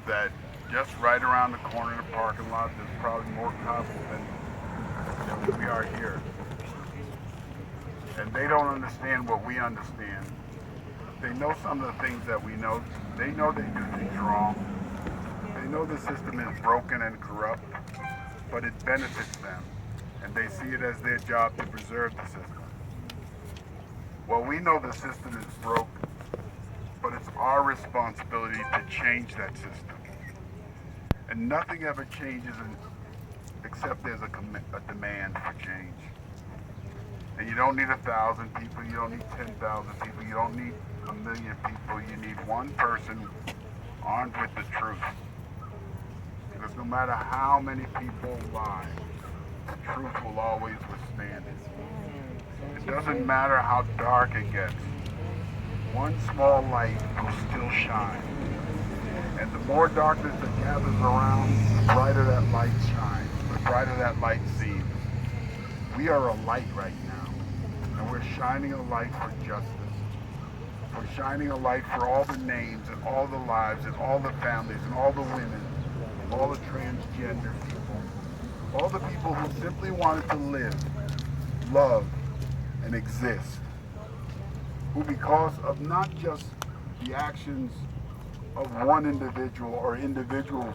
that just right around the corner in the parking lot, there's probably more cops than we are here. And they don't understand what we understand. They know some of the things that we know. They know they do things wrong. They know the system is broken and corrupt, but it benefits them. And they see it as their job to preserve the system. Well, we know the system is broke, but it's our responsibility to change that system. And nothing ever changes except there's a demand for change. And you don't need 1,000 people, you don't need 10,000 people, you don't need 1,000,000 people, you need one person armed with the truth. Because no matter how many people lie, the truth will always withstand it. It doesn't matter how dark it gets. One small light will still shine. And the more darkness that gathers around, the brighter that light shines, the brighter that light seems. We are a light right now, and we're shining a light for justice. We're shining a light for all the names and all the lives and all the families and all the women, all the transgender people, all the people who simply wanted to live, love, and exist, who because of not just the actions of one individual or individuals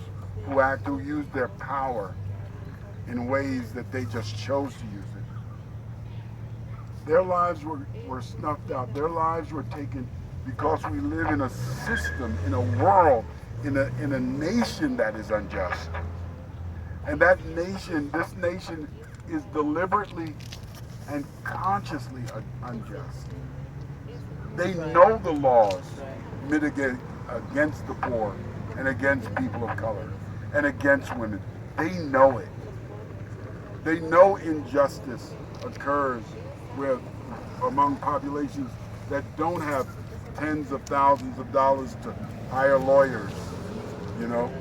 who use their power in ways that they just chose to use it. Their lives were snuffed out. Their lives were taken because we live in a system, in a world, in a nation that is unjust. And that nation, this nation is deliberately and consciously unjust. They know the laws mitigate against the poor and against people of color and against women. They know it. They know injustice occurs with among populations that don't have tens of thousands of dollars to hire lawyers, you know,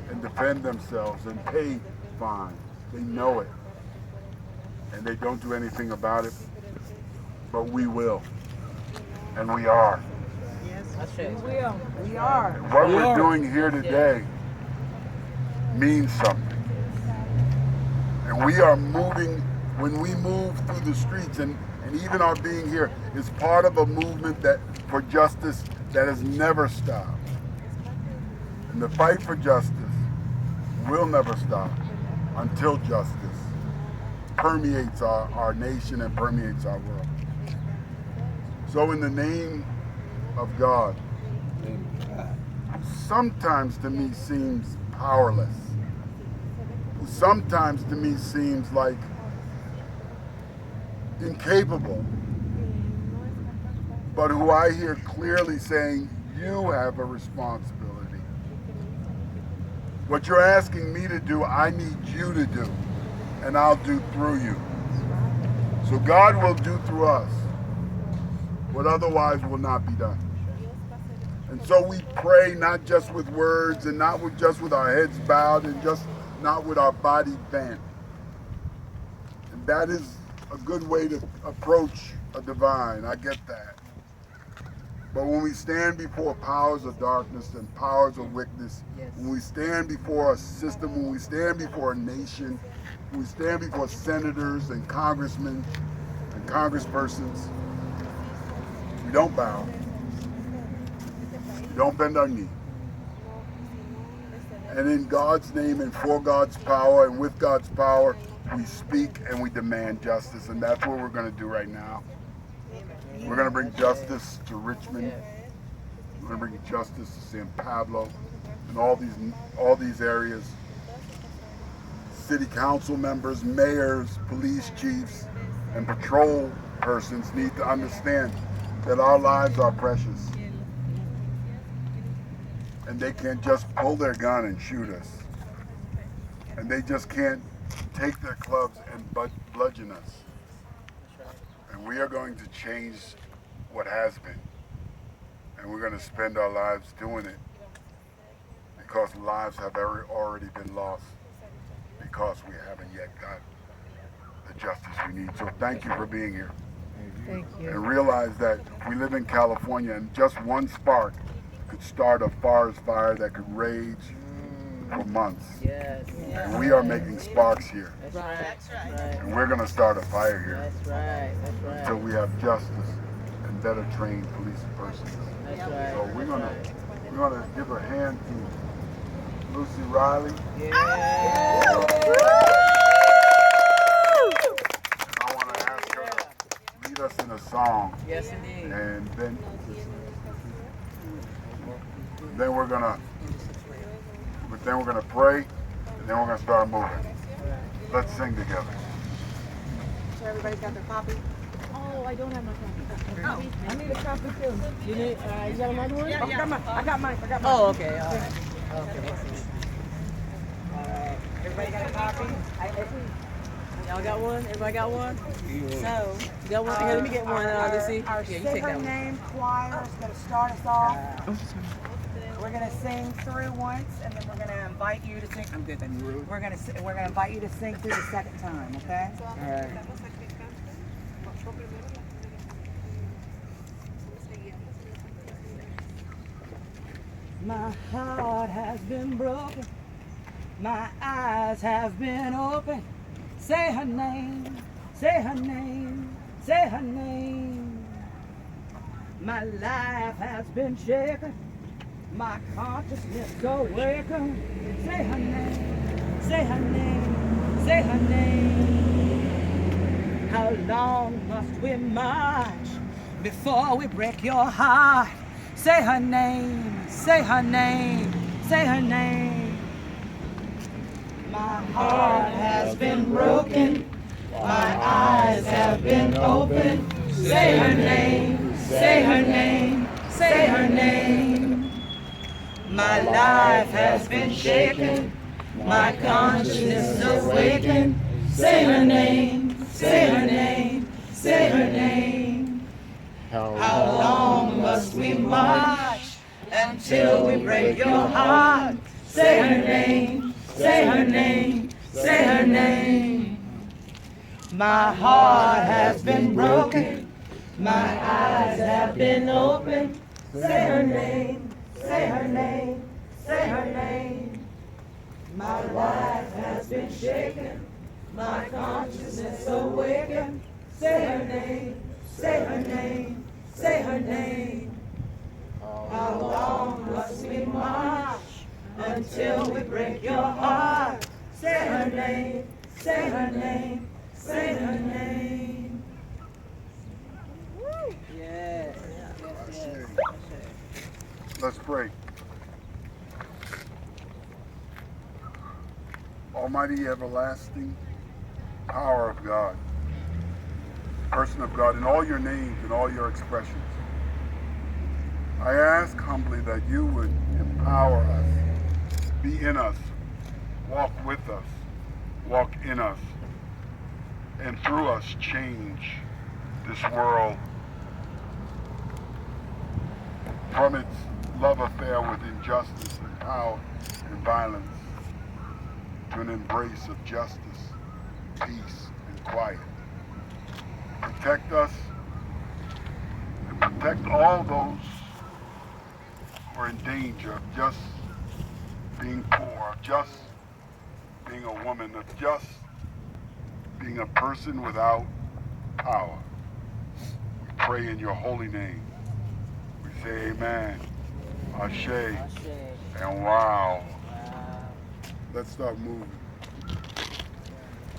and defend themselves and pay fines. They know it. And they don't do anything about it, but we will. And we are. We will. We are. And what we're doing here today means something. And we are moving, when we move through the streets, and even our being here is part of a movement that for justice that has never stopped. And the fight for justice will never stop until justice permeates our nation and permeates our world. So in the name of God, sometimes to me seems powerless. Sometimes to me seems like incapable. But who I hear clearly saying, you have a responsibility. What you're asking me to do, I need you to do, and I'll do through you. So God will do through us what otherwise will not be done. And so we pray not just with words and not just with our heads bowed and just not with our body bent. And that is a good way to approach a divine. I get that. But when we stand before powers of darkness and powers of wickedness, when we stand before a system, when we stand before a nation, when we stand before senators and congressmen and congresspersons, we don't bow. We don't bend our knee. And in God's name and for God's power and with God's power, we speak and we demand justice. And that's what we're going to do right now. We're going to bring justice to Richmond. We're going to bring justice to San Pablo and all these areas. City council members, mayors, police chiefs, and patrol persons need to understand that our lives are precious. And they can't just pull their gun and shoot us. And they just can't take their clubs and bludgeon us. And we are going to change what has been. And we're going to spend our lives doing it because lives have already been lost because we haven't yet got the justice we need. So thank you for being here. Thank you. And realize that we live in California and just one spark could start a forest fire that could rage for months. Yes. And we are making sparks here. That's right. That's right. And we're going to start a fire here That's right. That's right. until we have justice and better trained police persons. That's right. So we're gonna give a hand to Lucy Riley. Yeah. And I want to ask her to lead us in a song. Yes, indeed. And then we're gonna pray, and then we're gonna start moving. Let's sing together. So everybody's got their copy? Oh, I don't have my copy. Oh, I need a copy too. You need? You got another one? Yeah, I got mine. Oh, okay. All right. Okay. All right. Everybody got a copy? Y'all got one? Everybody got one? So, You got one? Here, let me get one. Let's see. Our Yeah, you take that one. name choir is going to start us off. We're going to sing through once, and then we're going to invite you to sing. I'm good. We're going to invite you to sing through the second time. Okay? All right. My heart has been broken. My eyes have been open. Say her name. Say her name. Say her name. My life has been shaken. My consciousness awakened. Say her name. Say her name. Say her name. How long must we march before we break your heart? Say her name. Say her name. Say her name. My heart has been broken. My eyes have been opened. Say her name. Say her name. Say her name. My life has been shaken. My consciousness awakened. Say her name. Say her name. Say her name. How long must we march until we break your heart? Say her name. Say her name. Say her name. My heart has been broken. My eyes have been opened. Say her name. Say her name. Say her name. My life has been shaken. My consciousness awakened. Say her name. Say her name. Say her name. How long must we march until we break your heart? Say her name. Say her name. Say her name. Yes. Let's pray. Almighty, everlasting power of God, person of God, in all your names and all your expressions, I ask humbly that you would empower us, be in us, walk with us, walk in us, and through us change this world from its love affair with injustice and power and violence to an embrace of justice, peace, and quiet. Protect us and protect all those who are in danger of just being poor, of just being a woman, of just being a person without power. We pray in your holy name. We say amen, ashe, and wow. Let's start moving.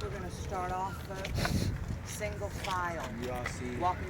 We're going to start off, folks, single file. You all see Walking